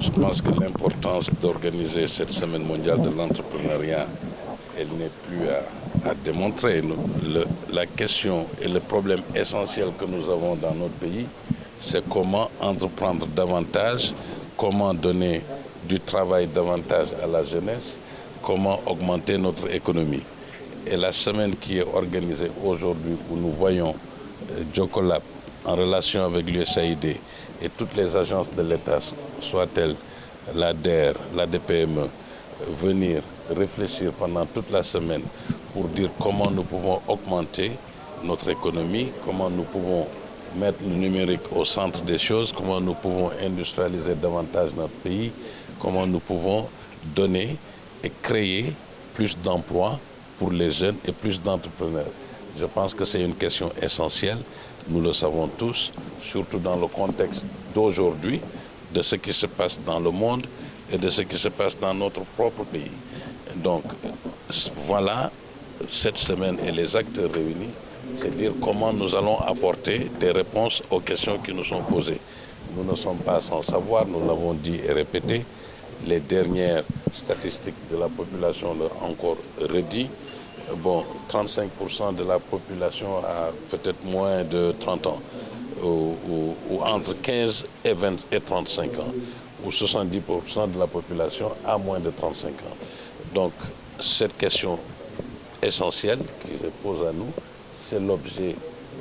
Je pense que l'importance d'organiser cette semaine mondiale de l'entrepreneuriat, elle n'est plus à démontrer. La question et le problème essentiel que nous avons dans notre pays, c'est comment entreprendre davantage, comment donner du travail davantage à la jeunesse, comment augmenter notre économie. Et la semaine qui est organisée aujourd'hui, où nous voyons Jocolab en relation avec l'USAID et toutes les agences de l'État, soit-elles l'ADER, l'ADPME, venir réfléchir pendant toute la semaine pour dire comment nous pouvons augmenter notre économie, comment nous pouvons mettre le numérique au centre des choses, comment nous pouvons industrialiser davantage notre pays, comment nous pouvons donner et créer plus d'emplois pour les jeunes et plus d'entrepreneurs. Je pense que c'est une question essentielle, nous le savons tous, surtout dans le contexte d'aujourd'hui, de ce qui se passe dans le monde et de ce qui se passe dans notre propre pays. Donc voilà, cette semaine et les acteurs réunis, c'est dire comment nous allons apporter des réponses aux questions qui nous sont posées. Nous ne sommes pas sans savoir, nous l'avons dit et répété, les dernières statistiques de la population l'ont encore redit. Bon, 35% de la population a peut-être moins de 30 ans, ou entre 15 et 20 et 35 ans, ou 70% de la population a moins de 35 ans. Donc, cette question essentielle qui se pose à nous, c'est l'objet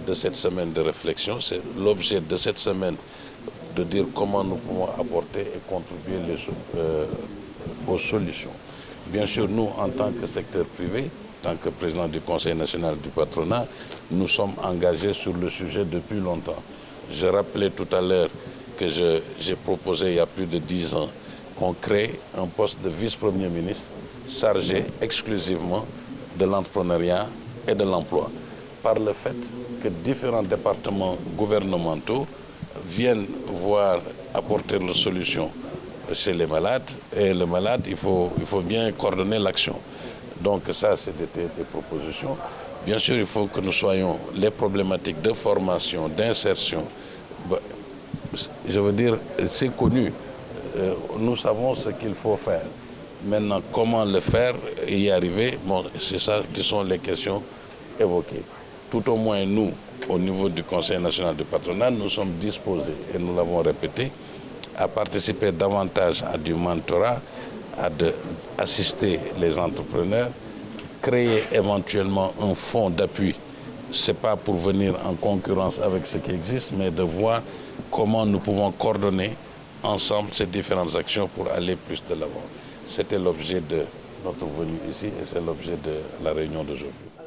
de cette semaine de réflexion, c'est l'objet de cette semaine de dire comment nous pouvons apporter et contribuer aux solutions. Bien sûr, nous, en tant que secteur privé, en tant que président du Conseil national du patronat, nous sommes engagés sur le sujet depuis longtemps. Je rappelais tout à l'heure que j'ai proposé il y a plus de 10 ans qu'on crée un poste de vice-premier ministre chargé exclusivement de l'entrepreneuriat et de l'emploi, par le fait que différents départements gouvernementaux viennent voir apporter la solution chez les malades, et le malade, il faut bien coordonner l'action. Donc ça, c'est des propositions. Bien sûr, il faut que nous soyons les problématiques de formation, d'insertion. Je veux dire, c'est connu. Nous savons ce qu'il faut faire. Maintenant, comment le faire et y arriver, bon, c'est ça qui sont les questions évoquées. Tout au moins, nous, au niveau du Conseil national du patronat, nous sommes disposés, et nous l'avons répété, à participer davantage à du mentorat, à assister les entrepreneurs, créer éventuellement un fonds d'appui. Ce n'est pas pour venir en concurrence avec ce qui existe, mais de voir comment nous pouvons coordonner ensemble ces différentes actions pour aller plus de l'avant. C'était l'objet de notre venue ici et c'est l'objet de la réunion d'aujourd'hui.